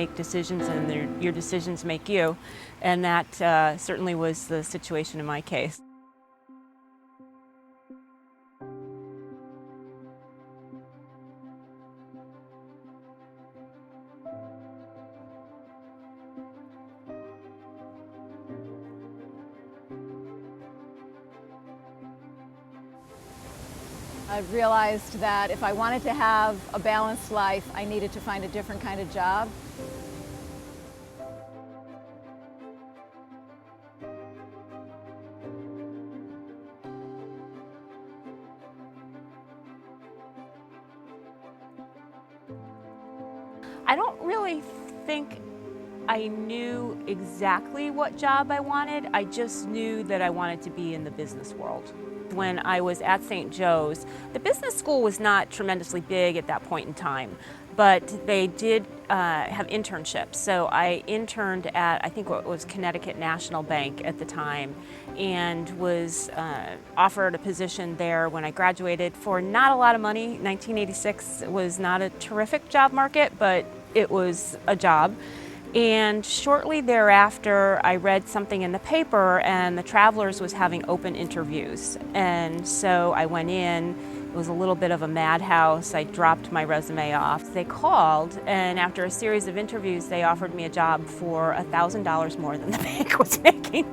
make decisions and your decisions make you. And that certainly was the situation in my case. I realized that if I wanted to have a balanced life, I needed to find a different kind of job. I don't really think I knew exactly what job I wanted. I just knew that I wanted to be in the business world. When I was at St. Joe's, the business school was not tremendously big at that point in time, but they did have internships. So I interned at, I think what was Connecticut National Bank at the time, and was offered a position there when I graduated for not a lot of money. 1986 was not a terrific job market, but it was a job. And shortly thereafter, I read something in the paper and the Travelers was having open interviews. And so I went in. It was a little bit of a madhouse. I dropped my resume off. They called, and after a series of interviews, they offered me a job for $1,000 more than the bank was making.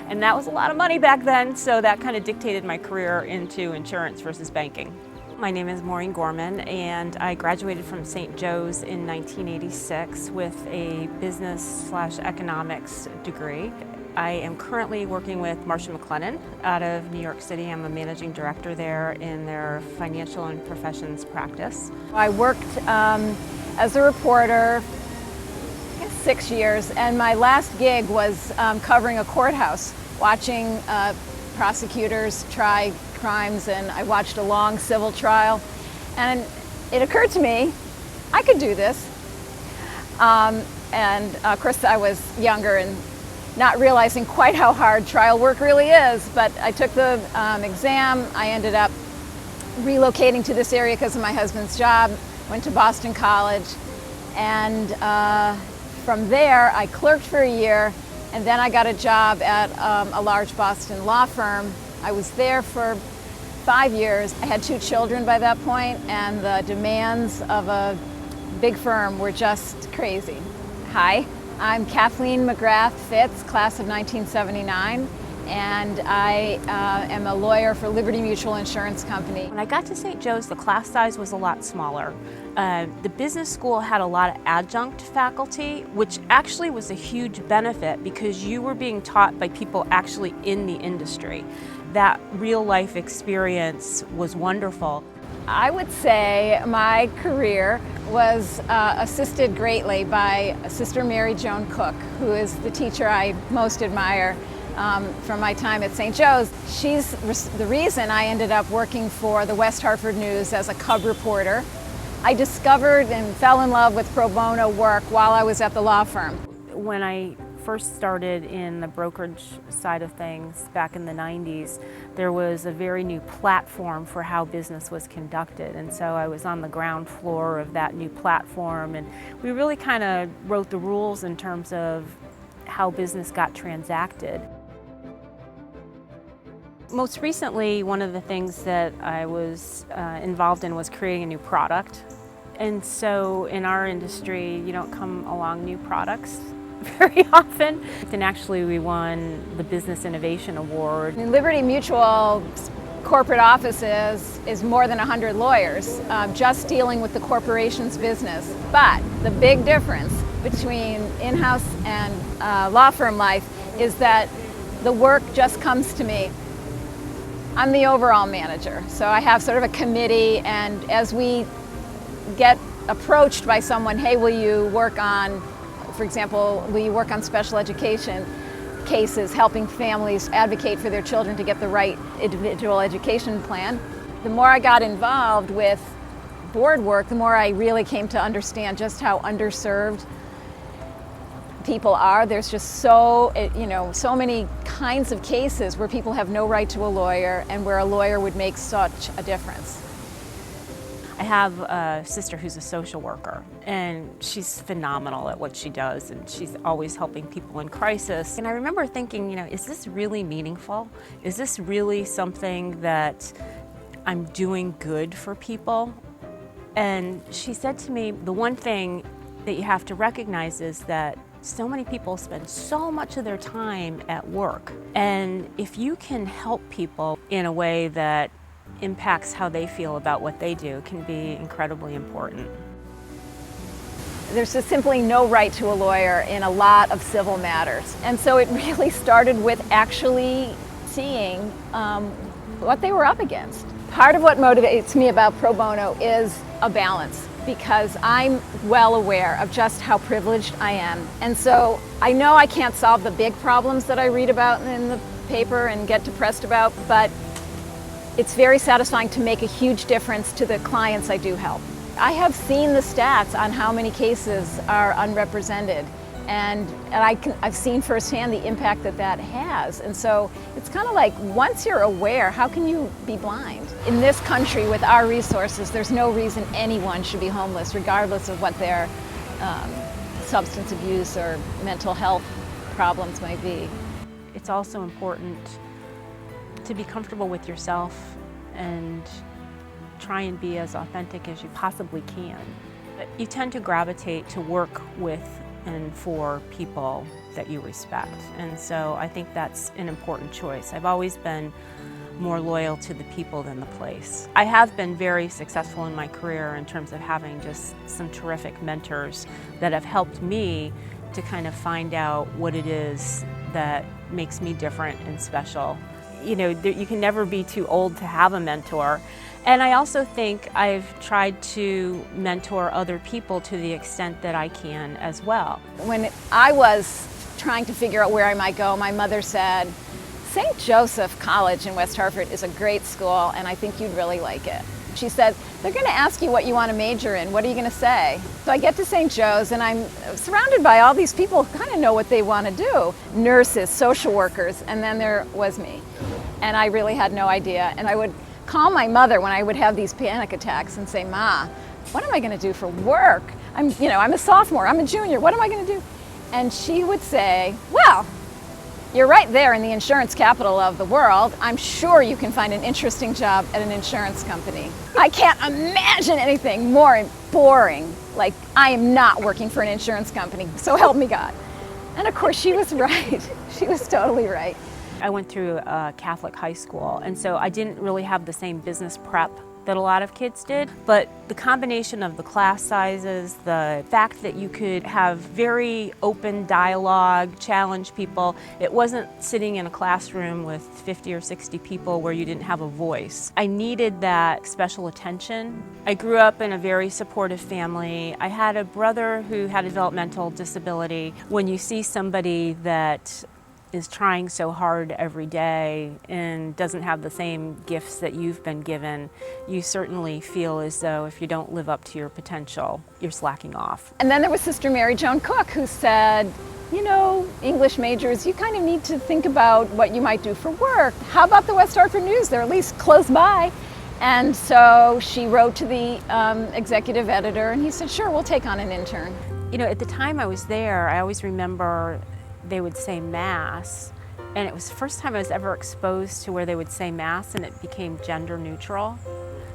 And that was a lot of money back then, so that kind of dictated my career into insurance versus banking. My name is Maureen Gorman, and I graduated from St. Joe's in 1986 with a business/economics degree. I am currently working with Marsh & McLennan out of New York City. I'm a managing director there in their financial and professions practice. I worked as a reporter 6 years, and my last gig was covering a courthouse, watching prosecutors try crimes, and I watched a long civil trial, and it occurred to me I could do this. And of course I was younger and not realizing quite how hard trial work really is, but I took the exam. I ended up relocating to this area because of my husband's job, went to Boston College, and from there I clerked for a year, and then I got a job at a large Boston law firm. I was there for 5 years. I had 2 children by that point, and the demands of a big firm were just crazy. Hi, I'm Kathleen McGrath Fitz, class of 1979, and I am a lawyer for Liberty Mutual Insurance Company. When I got to St. Joe's, the class size was a lot smaller. The business school had a lot of adjunct faculty, which actually was a huge benefit because you were being taught by people actually in the industry. That real life experience was wonderful. I would say my career was assisted greatly by Sister Mary Joan Cook, who is the teacher I most admire from my time at St. Joe's. She's the reason I ended up working for the West Hartford News as a cub reporter. I discovered and fell in love with pro bono work while I was at the law firm. When I first started in the brokerage side of things back in the 90s, there was a very new platform for how business was conducted, and so I was on the ground floor of that new platform, and we really kind of wrote the rules in terms of how business got transacted. Most recently, one of the things that I was involved in was creating a new product, and so in our industry you don't come along new products very often. And actually we won the Business Innovation Award. In Liberty Mutual's corporate offices is more than 100 lawyers just dealing with the corporation's business. But the big difference between in-house and law firm life is that the work just comes to me. I'm the overall manager, so I have sort of a committee, and as we get approached by someone, hey, will you work on, for example, will you work on special education cases, helping families advocate for their children to get the right individual education plan? The more I got involved with board work, the more I really came to understand just how underserved people are. There's just so many kinds of cases where people have no right to a lawyer and where a lawyer would make such a difference. I have a sister who's a social worker, and she's phenomenal at what she does, and she's always helping people in crisis. And I remember thinking, is this really meaningful? Is this really something that I'm doing good for people? And she said to me, the one thing that you have to recognize is that so many people spend so much of their time at work. And if you can help people in a way that impacts how they feel about what they do, can be incredibly important. There's just simply no right to a lawyer in a lot of civil matters. And so it really started with actually seeing what they were up against. Part of what motivates me about pro bono is a balance, because I'm well aware of just how privileged I am. And so I know I can't solve the big problems that I read about in the paper and get depressed about, but it's very satisfying to make a huge difference to the clients I do help. I have seen the stats on how many cases are unrepresented, and I've seen firsthand the impact that has. And so it's kind of like, once you're aware, how can you be blind? In this country, with our resources, there's no reason anyone should be homeless, regardless of what their substance abuse or mental health problems might be. It's also important to be comfortable with yourself and try and be as authentic as you possibly can. But you tend to gravitate to work with and for people that you respect. And so I think that's an important choice. I've always been more loyal to the people than the place. I have been very successful in my career in terms of having just some terrific mentors that have helped me to kind of find out what it is that makes me different and special. You can never be too old to have a mentor. And I also think I've tried to mentor other people to the extent that I can as well. When I was trying to figure out where I might go, my mother said, St. Joseph College in West Hartford is a great school, and I think you'd really like it. She said, they're going to ask you what you want to major in. What are you going to say? So I get to St. Joe's, and I'm surrounded by all these people who kind of know what they want to do. Nurses, social workers, and then there was me. And I really had no idea. And I would call my mother when I would have these panic attacks and say, Ma, what am I going to do for work? I'm a sophomore, I'm a junior, what am I going to do? And she would say, well, you're right there in the insurance capital of the world. I'm sure you can find an interesting job at an insurance company. I can't imagine anything more boring. Like, I am not working for an insurance company, so help me God. And of course, she was right. She was totally right. I went through a Catholic high school, and so I didn't really have the same business prep that a lot of kids did, but the combination of the class sizes, the fact that you could have very open dialogue, challenge people. It wasn't sitting in a classroom with 50 or 60 people where you didn't have a voice. I needed that special attention. I grew up in a very supportive family. I had a brother who had a developmental disability. When you see somebody that is trying so hard every day and doesn't have the same gifts that you've been given, you certainly feel as though if you don't live up to your potential, you're slacking off. And then there was Sister Mary Joan Cook, who said, English majors, you kind of need to think about what you might do for work. How about the West Hartford News? They're at least close by. And so she wrote to the executive editor, and he said, sure, we'll take on an intern. At the time I was there, I always remember they would say Mass, and it was the first time I was ever exposed to where they would say Mass and it became gender neutral.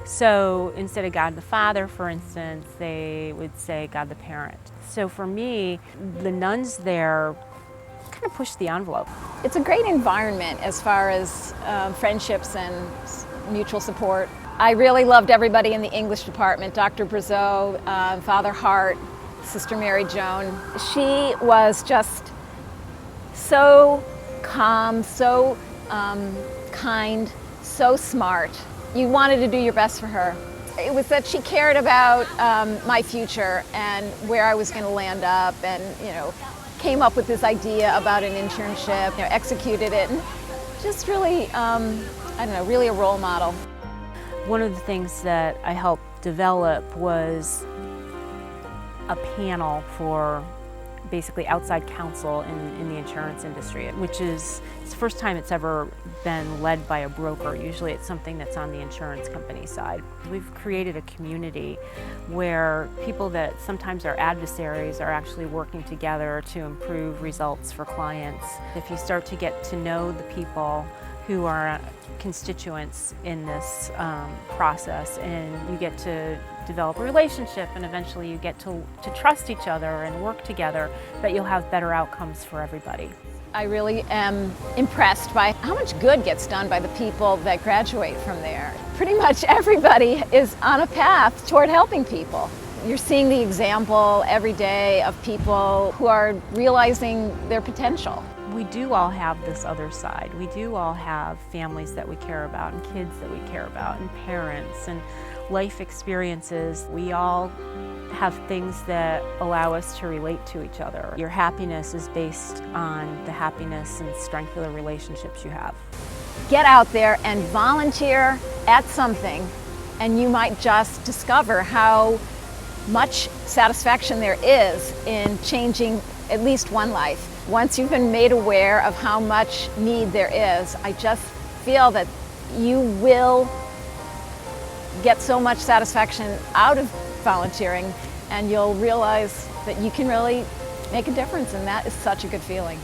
So instead of God the Father, for instance, they would say God the Parent. So for me, the nuns there kind of pushed the envelope. It's a great environment as far as friendships and mutual support. I really loved everybody in the English department, Dr. Brazeau, Father Hart, Sister Mary Joan. She was just so calm, so kind, so smart. You wanted to do your best for her. It was that she cared about my future and where I was going to land up, and came up with this idea about an internship, executed it, and just really, really a role model. One of the things that I helped develop was a panel for basically outside counsel in the insurance industry, which is it's the first time it's ever been led by a broker. Usually it's something that's on the insurance company side. We've created a community where people that sometimes are adversaries are actually working together to improve results for clients. If you start to get to know the people who are constituents in this process, and you get to develop a relationship, and eventually you get to trust each other and work together, that you'll have better outcomes for everybody. I really am impressed by how much good gets done by the people that graduate from there. Pretty much everybody is on a path toward helping people. You're seeing the example every day of people who are realizing their potential. We do all have this other side. We do all have families that we care about, and kids that we care about, and parents, and life experiences. We all have things that allow us to relate to each other. Your happiness is based on the happiness and strength of the relationships you have. Get out there and volunteer at something, and you might just discover how much satisfaction there is in changing at least one life. Once you've been made aware of how much need there is, I just feel that you will get so much satisfaction out of volunteering, and you'll realize that you can really make a difference, and that is such a good feeling.